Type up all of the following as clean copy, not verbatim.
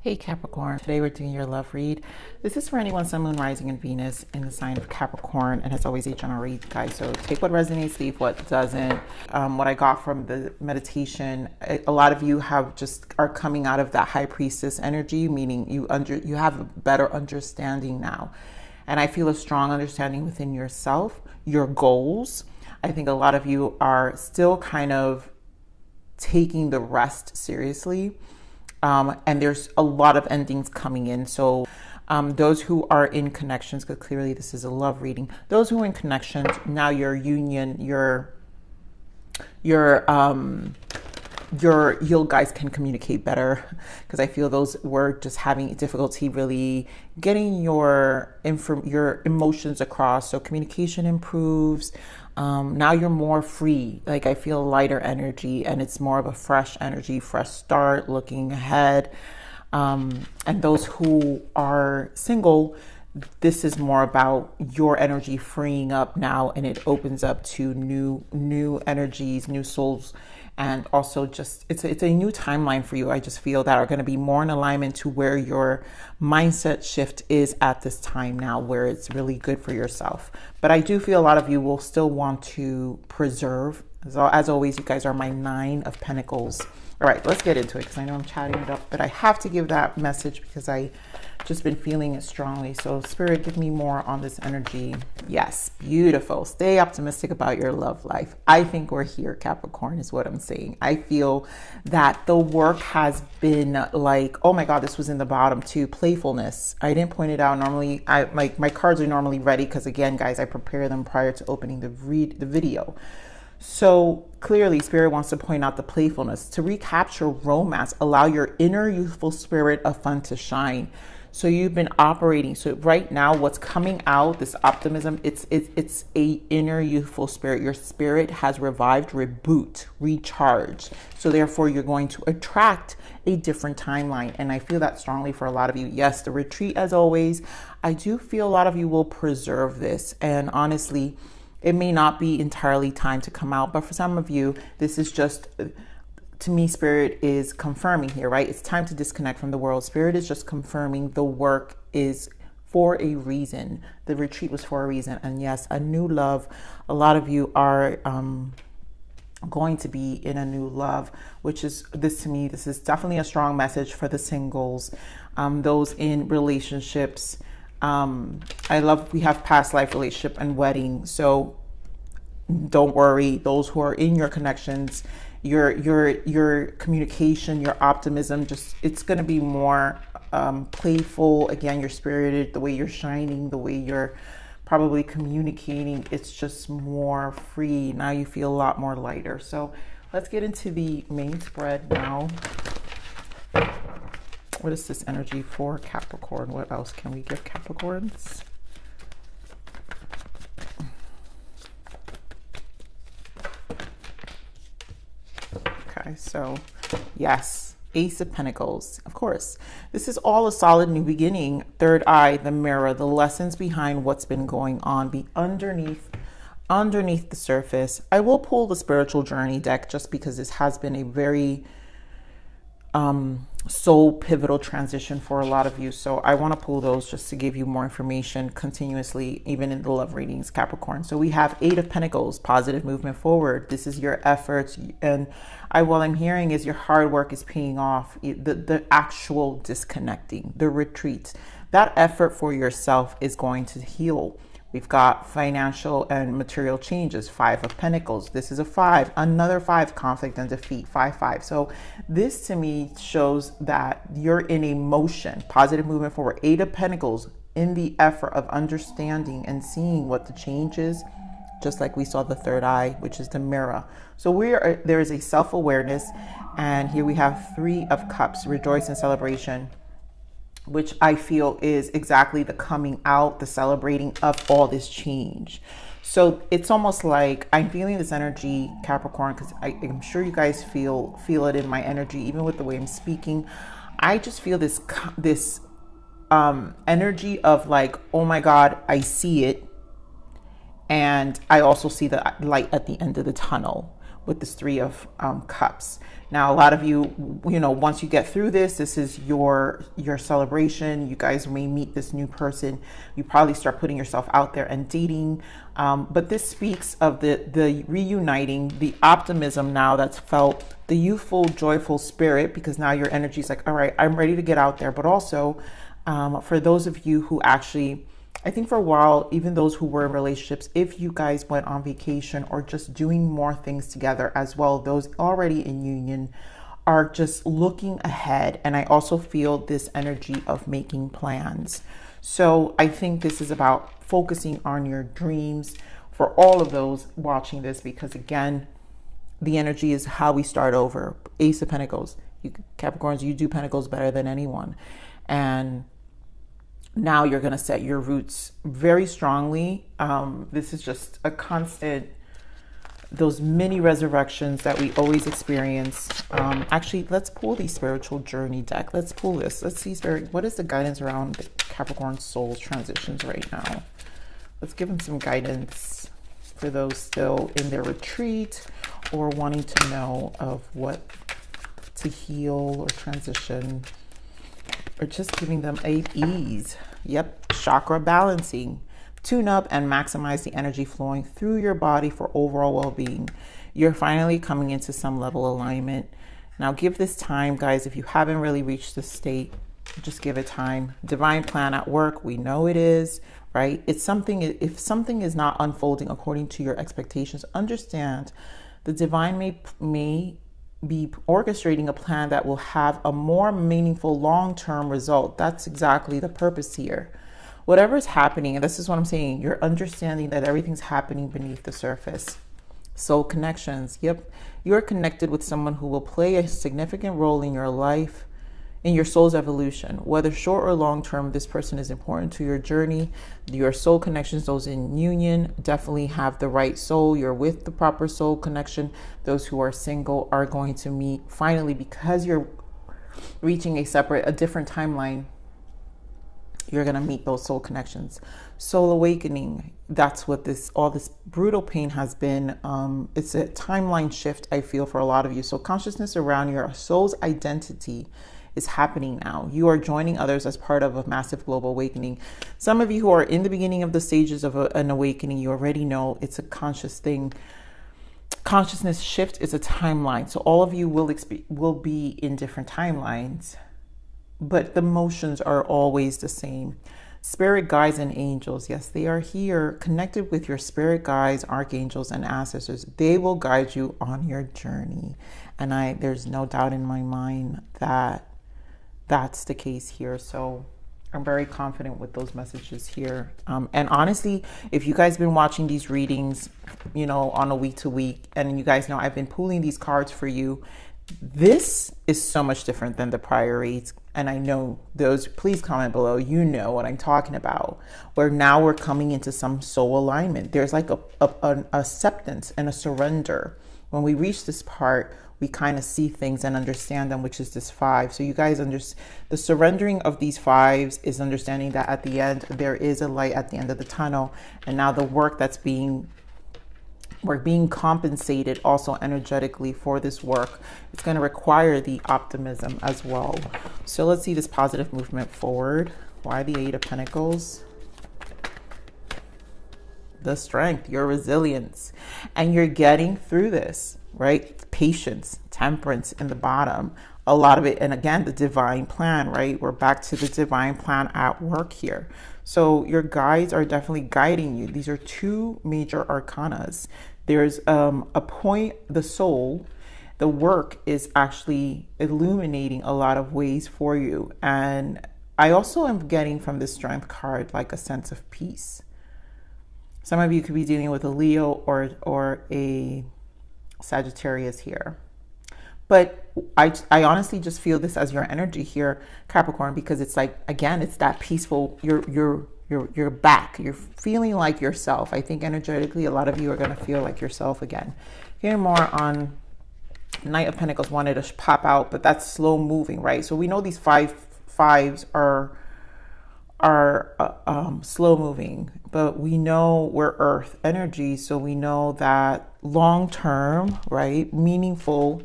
Hey Capricorn, today we're doing your love read. This is for anyone, Sun, Moon, Rising, and Venus in the sign of Capricorn, and it's always a general read, guys. So take what resonates, leave what doesn't. What I got from the meditation, a lot of you are coming out of that High Priestess energy, meaning you have a better understanding now, and I feel a strong understanding within yourself, your goals. I think a lot of you are still kind of taking the rest seriously. And there's a lot of endings coming in. So those who are in connections, because clearly this is a love reading, those who are in connections, now your union, you guys can communicate better, because I feel those were just having difficulty really getting your emotions across. So communication improves. Now you're more free. Like, I feel lighter energy, and it's more of a fresh energy, fresh start, looking ahead. And those who are single, this is more about your energy freeing up now, and it opens up to new energies, new souls. And also just, it's a new timeline for you. I just feel that are going to be more in alignment to where your mindset shift is at this time now, where it's really good for yourself. But I do feel a lot of you will still want to preserve. As always, you guys are my 9 of Pentacles. All right, let's get into it, because I know I'm chatting it up, but I have to give that message because I just been feeling it strongly. So Spirit, give me more on this energy. Yes, beautiful. Stay optimistic about your love life. I think we're here, Capricorn, is what I'm saying. I feel that the work has been like, oh my God, this was in the bottom too, playfulness. I didn't point it out. Normally, my cards are normally ready because, again, guys, I prepare them prior to opening the video. So clearly, Spirit wants to point out the playfulness. To recapture romance, allow your inner youthful spirit of fun to shine. So you've been operating. So right now, what's coming out, this optimism, it's a inner youthful spirit. Your spirit has revived, reboot, recharge. So therefore, you're going to attract a different timeline. And I feel that strongly for a lot of you. Yes, the retreat, as always. I do feel a lot of you will preserve this. And honestly, it may not be entirely time to come out, but for some of you, this is just, to me, Spirit is confirming here, right? It's time to disconnect from the world. Spirit is just confirming the work is for a reason. The retreat was for a reason. And yes, a new love. A lot of you are going to be in a new love, which is, this to me, this is definitely a strong message for the singles, those in relationships. I love, we have past life, relationship, and wedding. So don't worry, those who are in your connections, your communication, your optimism, just, it's going to be more playful. Again, you're spirited, the way you're shining, the way you're probably communicating, it's just more free. Now you feel a lot more lighter. So let's get into the main spread now. What is this energy for Capricorn? What else can we give Capricorns? Okay, so yes, Ace of Pentacles, of course. This is all a solid new beginning. Third eye, the mirror, the lessons behind what's been going on, be underneath the surface. I will pull the spiritual journey deck just because this has been a very soul pivotal transition for a lot of you. So I want to pull those just to give you more information continuously, even in the love readings, Capricorn. So we have 8 of Pentacles, positive movement forward. This is your efforts. And what I'm hearing is your hard work is paying off. The actual disconnecting, the retreat, that effort for yourself is going to heal. We've got financial and material changes, 5 of Pentacles. This is a 5, another 5, conflict and defeat, 5. So this to me shows that you're in a motion, positive movement forward. 8 of Pentacles, in the effort of understanding and seeing what the change is, just like we saw the third eye, which is the mirror. So there is a self-awareness, and here we have 3 of Cups, rejoice and celebration, which I feel is exactly the coming out, the celebrating of all this change. So it's almost like I'm feeling this energy, Capricorn, because I'm sure you guys feel it in my energy, even with the way I'm speaking. I just feel this energy of like, oh my God, I see it. And I also see the light at the end of the tunnel, with this Three of Cups. Now, a lot of you, you know, once you get through this, this is your celebration. You guys may meet this new person. You probably start putting yourself out there and dating. But this speaks of the reuniting, the optimism now that's felt, the youthful, joyful spirit, because now your energy is like, all right, I'm ready to get out there. But also for those of you who actually, I think for a while, even those who were in relationships, if you guys went on vacation or just doing more things together as well, those already in union are just looking ahead. And I also feel this energy of making plans. So I think this is about focusing on your dreams for all of those watching this, because again, the energy is how we start over. Ace of Pentacles. You Capricorns, you do Pentacles better than anyone. And now you're going to set your roots very strongly. This is just a constant, those mini resurrections that we always experience. Actually, let's pull the spiritual journey deck. Let's pull this. Let's see, Spirit, what is the guidance around the Capricorn soul's transitions right now? Let's give them some guidance for those still in their retreat or wanting to know of what to heal or transition, or just giving them a ease. Yep, chakra balancing. Tune up and maximize the energy flowing through your body for overall well-being. You're finally coming into some level of alignment. Now give this time, guys. If you haven't really reached this state, just give it time. Divine plan at work, we know it is, right? It's something, if something is not unfolding according to your expectations, understand the divine may be orchestrating a plan that will have a more meaningful long-term result. That's exactly the purpose here. Whatever is happening, and this is what I'm saying, you're understanding that everything's happening beneath the surface. Soul connections. Yep. You're connected with someone who will play a significant role in your life, in your soul's evolution. Whether short or long term, this person is important to your journey. Your soul connections, those in union, definitely have the right soul. You're with the proper soul connection. Those who are single are going to meet finally, because you're reaching a different timeline. You're going to meet those soul connections. Soul awakening. That's what all this brutal pain has been. It's a timeline shift, I feel, for a lot of you. So consciousness around your soul's identity is happening now. You are joining others as part of a massive global awakening. Some of you who are in the beginning of the stages of an awakening, you already know it's a conscious thing. Consciousness shift is a timeline. So all of you will be in different timelines, but the motions are always the same. Spirit guides and angels, yes, they are here, connected with your spirit guides, archangels, and ancestors. They will guide you on your journey. And there's no doubt in my mind that that's the case here. So I'm very confident with those messages here. And honestly, if you guys have been watching these readings, you know, on a week to week, and you guys know I've been pulling these cards for you, this is so much different than the prior reads. And I know those, please comment below, you know what I'm talking about, where now we're coming into some soul alignment. There's like an acceptance and a surrender. When we reach this part, we kind of see things and understand them, which is this 5. So you guys understand the surrendering of these 5s is understanding that at the end, there is a light at the end of the tunnel. And now the work that's we're being compensated also energetically for this work. It's going to require the optimism as well. So let's see this positive movement forward. Why the 8 of Pentacles? The strength, your resilience, and you're getting through this, right? Patience, temperance in the bottom, a lot of it. And again, the divine plan, right? We're back to the divine plan at work here. So your guides are definitely guiding you. These are 2 major arcanas. There's a point, the soul, the work is actually illuminating a lot of ways for you. And I also am getting from the strength card like a sense of peace. Some of you could be dealing with a Leo or a Sagittarius here. But I honestly just feel this as your energy here, Capricorn, because it's like, again, it's that peaceful, you're back. You're feeling like yourself. I think energetically, a lot of you are going to feel like yourself again. Here more on Knight of Pentacles wanted to pop out, but that's slow moving, right? So we know these fives are are slow moving, but we know we're earth energy, so we know that long term, right, meaningful,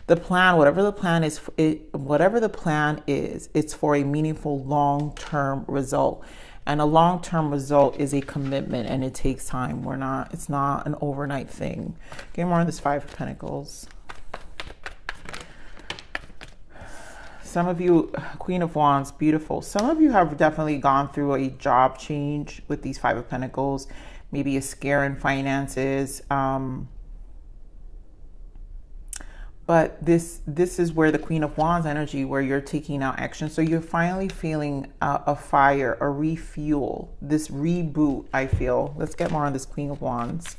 the plan, whatever the plan is, it's for a meaningful long term result. And a long term result is a commitment, and it takes time. It's not an overnight thing. Get more on this Five of Pentacles. Some of you, Queen of Wands, beautiful. Some of you have definitely gone through a job change with these Five of Pentacles, maybe a scare in finances. But this is where the Queen of Wands energy, where you're taking out action. So you're finally feeling a fire, a refuel, this reboot, I feel. Let's get more on this Queen of Wands.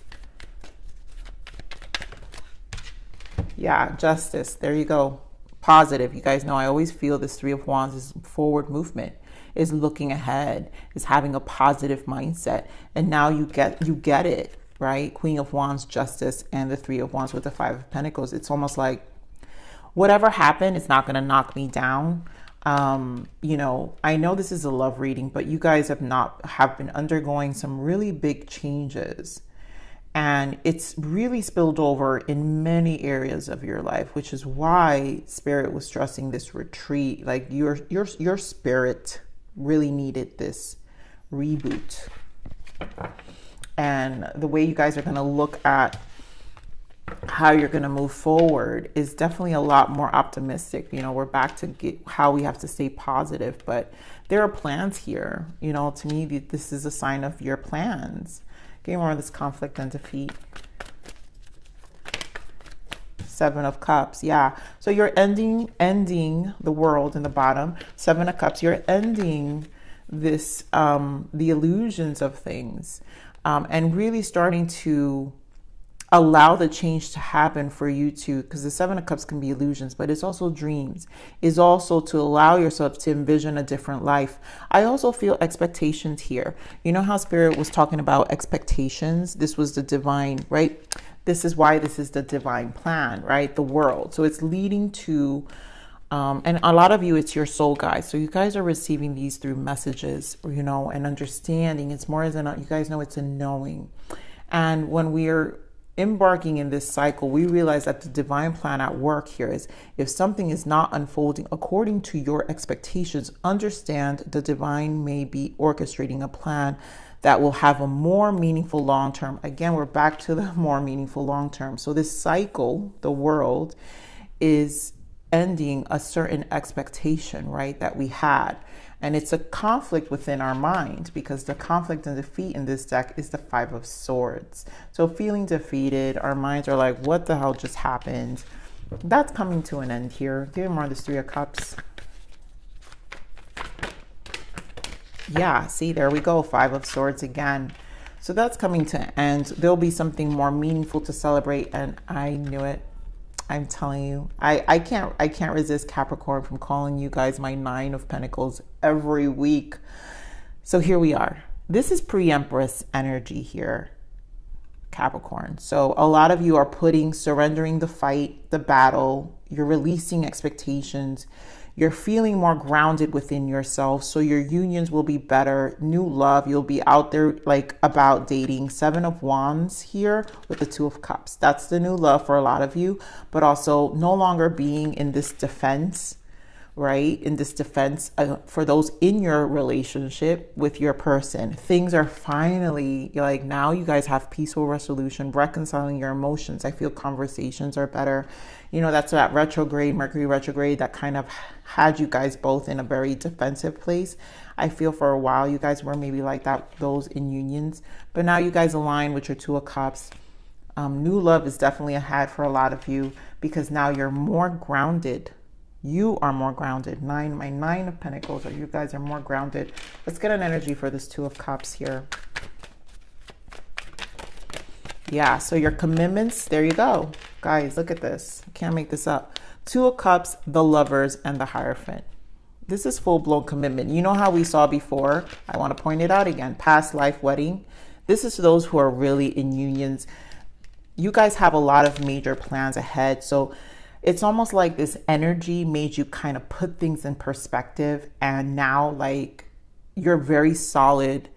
Yeah, Justice. There you go. Positive. You guys know I always feel this Three of Wands is forward movement, is looking ahead, is having a positive mindset. And now you get it, right? Queen of Wands, Justice, and the Three of Wands with the Five of Pentacles. It's almost like whatever happened, it's not going to knock me down. You know, I know this is a love reading, but you guys have been undergoing some really big changes. And it's really spilled over in many areas of your life, which is why Spirit was stressing this retreat. Like your spirit really needed this reboot. And the way you guys are going to look at how you're going to move forward is definitely a lot more optimistic. You know, we're back to how we have to stay positive, but there are plans here. You know, to me, this is a sign of your plans. Getting more of this conflict and defeat. Seven of Cups. Yeah. So you're ending the world in the bottom. Seven of Cups. You're ending this, the illusions of things, and really starting to allow the change to happen for you too, because the Seven of Cups can be illusions, but it's also dreams. Is also to allow yourself to envision a different life. I also feel expectations here. You know how Spirit was talking about expectations? This was the divine, right? This is why this is the divine plan, right? The world. So it's leading to, and a lot of you, it's your soul guides. So you guys are receiving these through messages, you know, and understanding. It's more as you guys know, it's a knowing. And when we are embarking in this cycle, we realize that the divine plan at work here is, if something is not unfolding according to your expectations, understand the divine may be orchestrating a plan that will have a more meaningful long term. Again, we're back to the more meaningful long term. So this cycle, the world, is ending a certain expectation, right, that we had. And it's a conflict within our mind, because the conflict and defeat in this deck is the Five of Swords. So feeling defeated, our minds are like, what the hell just happened? That's coming to an end here. Give me more of this Three of Cups. Yeah, see, there we go. Five of Swords again. So that's coming to an end. There'll be something more meaningful to celebrate, and I knew it. I'm telling you, I can't resist Capricorn from calling you guys my Nine of Pentacles every week. So here we are. This is pre-Empress energy here, Capricorn. So a lot of you are surrendering the fight, the battle. You're releasing expectations. You're feeling more grounded within yourself. So your unions will be better. New love. You'll be out there like about dating. Seven of Wands here with the Two of Cups. That's the new love for a lot of you. But also no longer being in this defense, right? In this defense for those in your relationship with your person. Things are finally like, now you guys have peaceful resolution, reconciling your emotions. I feel conversations are better. You know, that's that retrograde, Mercury retrograde, that kind of had you guys both in a very defensive place. I feel for a while you guys were maybe like that, those in unions, but now you guys align with your Two of Cups. New love is definitely ahead for a lot of you, because now you're more grounded. You are more grounded. My Nine of Pentacles, or you guys are more grounded. Let's get an energy for this Two of Cups here. Yeah, so your commitments, there you go. Guys, look at this. I can't make this up. Two of Cups, the Lovers, and the Hierophant. This is full-blown commitment. You know how we saw before? I want to point it out again. Past life wedding. This is those who are really in unions. You guys have a lot of major plans ahead. So it's almost like this energy made you kind of put things in perspective. And now, like, you're very solid.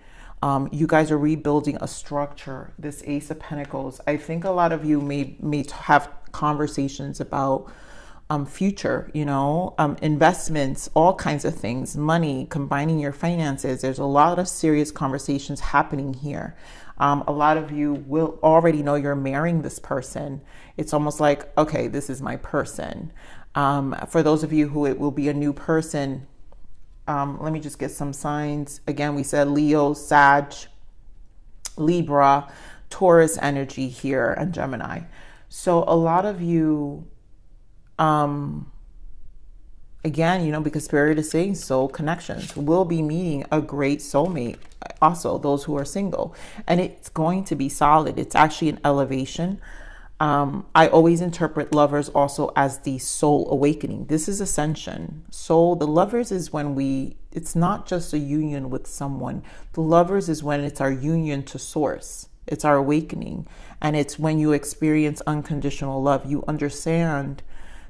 You guys are rebuilding a structure. This Ace of Pentacles, I think a lot of you may have conversations about future, you know, investments, all kinds of things, money, combining your finances. There's a lot of serious conversations happening here. A lot of you will already know you're marrying this person. It's almost like, okay, this is my person. For those of you who it will be a new person, let me just get some signs. Again, we said Leo, Sag, Libra, Taurus energy here, and Gemini. So a lot of you, again, you know, because Spirit is saying soul connections, will be meeting a great soulmate. Also, those who are single, and it's going to be solid. It's actually an elevation. I always interpret lovers also as the soul awakening. This is ascension. Soul, the lovers is when it's not just a union with someone. The lovers is when it's our union to source. It's our awakening. And it's when you experience unconditional love. You understand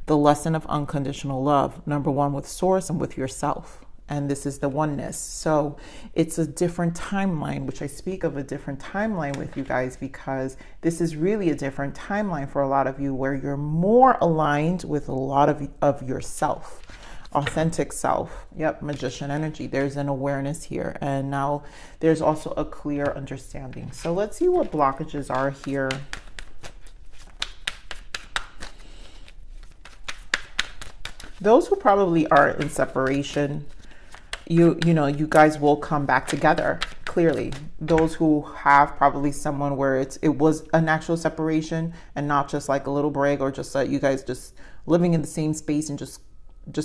the lesson of unconditional love. Number one, with source and with yourself. And this is the oneness. So it's a different timeline, which I speak of a different timeline with you guys, because this is really a different timeline for a lot of you, where you're more aligned with a lot of yourself, authentic self. Yep, Magician energy. There's an awareness here. And now there's also a clear understanding. So let's see what blockages are here. Those who probably are in separation, you know, you guys will come back together, clearly. Those who have probably someone where it was an actual separation and not just like a little break, or just you guys just living in the same space and just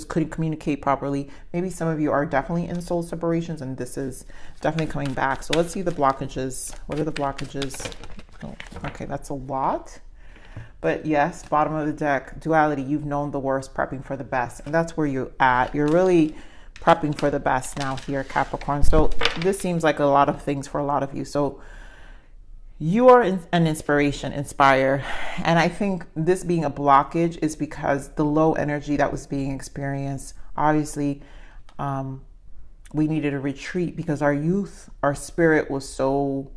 couldn't communicate properly. Maybe some of you are definitely in soul separations, and this is definitely coming back. So let's see the blockages. What are the blockages? Oh, okay, that's a lot. But yes, bottom of the deck, duality. You've known the worst, prepping for the best. And that's where you're at. You're really prepping for the best now here, Capricorn. So this seems like a lot of things for a lot of you. So you are an inspiration, inspire. And I think this being a blockage is because the low energy that was being experienced, obviously, we needed a retreat because our youth, our spirit was so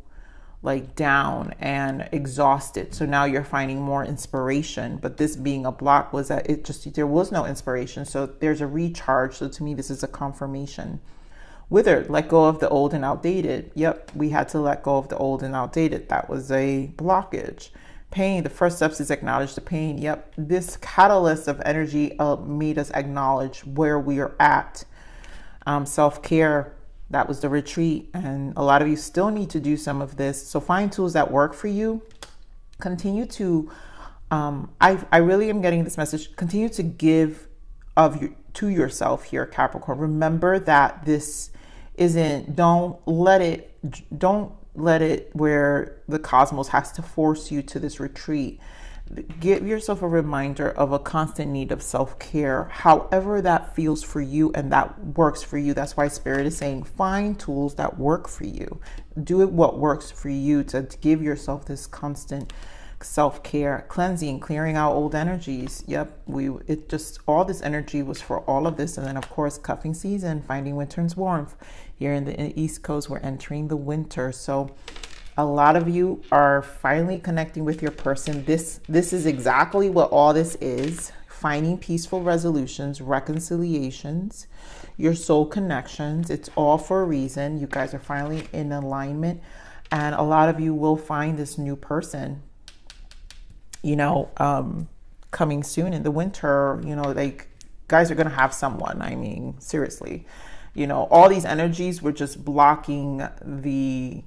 like down and exhausted. So now you're finding more inspiration, but this being a block was that there was no inspiration. So there's a recharge. So to me, this is a confirmation. Withered, let go of the old and outdated. Yep, we had to let go of the old and outdated. That was a blockage. Pain, the first steps is acknowledge the pain. Yep, this catalyst of energy made us acknowledge where we are at. Self-care, that was the retreat. And a lot of you still need to do some of this. So find tools that work for you. Continue to, I really am getting this message. Continue to give to yourself here, Capricorn. Remember that this isn't, don't let it where the cosmos has to force you to this retreat. Give yourself a reminder of a constant need of self-care, however that feels for you and that works for you. That's why Spirit is saying find tools that work for you. Do it what works for you to give yourself this constant self-care, cleansing, clearing out old energies. Yep, all this energy was for all of this. And then of course, cuffing season, finding winter's warmth. Here in the East Coast, we're entering the winter. So a lot of you are finally connecting with your person. This is exactly what all this is. Finding peaceful resolutions, reconciliations, your soul connections. It's all for a reason. You guys are finally in alignment. And a lot of you will find this new person, you know, coming soon in the winter. You know, like, guys are going to have someone. I mean, seriously, you know, all these energies were just blocking the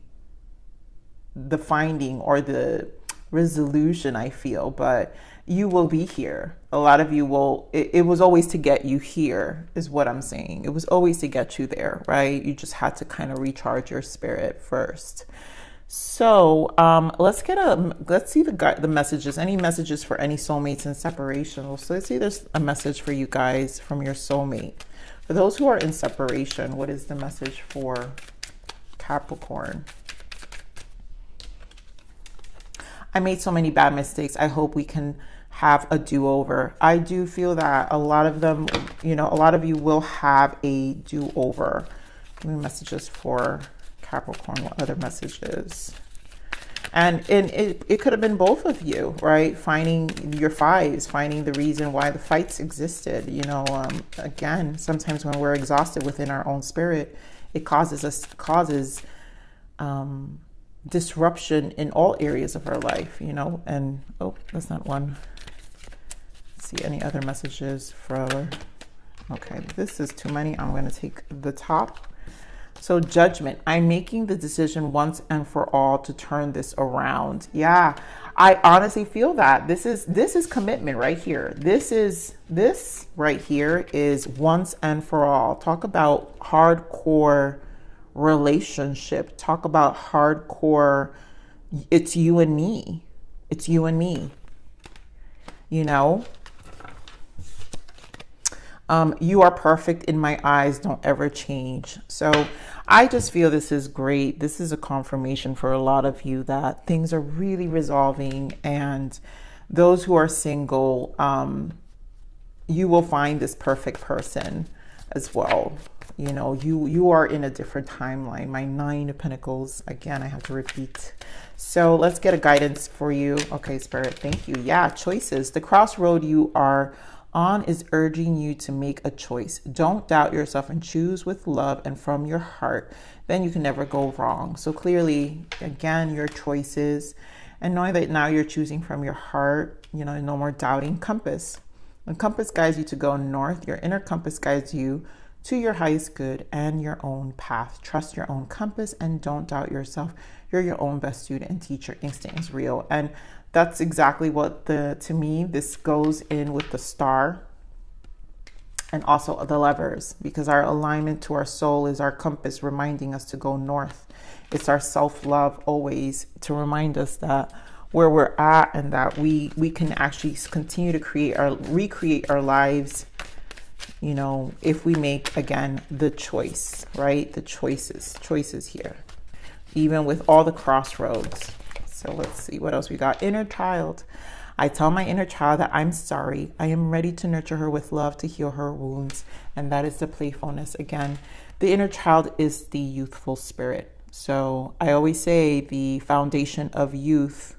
finding or the resolution, I feel, but you will be here. A lot of you will, it was always to get you here is what I'm saying. It was always to get you there, right? You just had to kind of recharge your spirit first. So let's see the messages, any messages for any soulmates in separation. So let's see, there's a message for you guys from your soulmate. For those who are in separation, what is the message for Capricorn? I made so many bad mistakes. I hope we can have a do-over. I do feel that a lot of them, you know, a lot of you will have a do-over. Give me messages for Capricorn. What other messages? And it could have been both of you, right? Finding your fives, finding the reason why the fights existed. You know, again, sometimes when we're exhausted within our own spirit, it causes disruption in all areas of our life, you know. And oh, that's not one. Let's see any other messages for, okay, this is too many. I'm going to take the top. So judgment, I'm making the decision once and for all to turn this around. Yeah, I honestly feel that this is commitment right here. This right here is once and for all. Talk about hardcore relationship. Talk about hardcore. It's you and me. It's you and me. You know, you are perfect in my eyes. Don't ever change. So I just feel this is great. This is a confirmation for a lot of you that things are really resolving, and those who are single, you will find this perfect person as well. You know, you are in a different timeline. My 9 of Pentacles, again, I have to repeat. So let's get a guidance for you. Okay, Spirit, thank you. Yeah, choices. The crossroad you are on is urging you to make a choice. Don't doubt yourself and choose with love and from your heart. Then you can never go wrong. So clearly, again, your choices, and knowing that now you're choosing from your heart, you know, no more doubting. Compass. The compass guides you to go north. Your inner compass guides you to your highest good and your own path. Trust your own compass and don't doubt yourself. You're your own best student and teacher. Instinct is real. And that's exactly what to me, this goes in with the star and also the Lovers, because our alignment to our soul is our compass reminding us to go north. It's our self-love always to remind us that where we're at and that we can actually continue to recreate our lives, you know, if we make, again, the choice, right? The choices here, even with all the crossroads. So let's see what else we got. Inner child. I tell my inner child that I'm sorry. I am ready to nurture her with love to heal her wounds. And that is the playfulness. Again, the inner child is the youthful spirit. So I always say the foundation of youth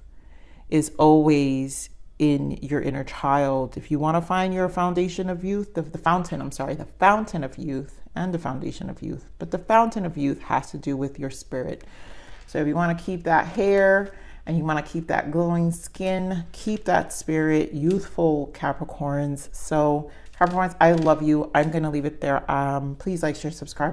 is always in your inner child. If you want to find your foundation of youth, the fountain of youth and the foundation of youth. But the fountain of youth has to do with your spirit. So if you want to keep that hair, and you want to keep that glowing skin, keep that spirit, youthful Capricorns. So Capricorns, I love you. I'm going to leave it there. Please like, share, subscribe.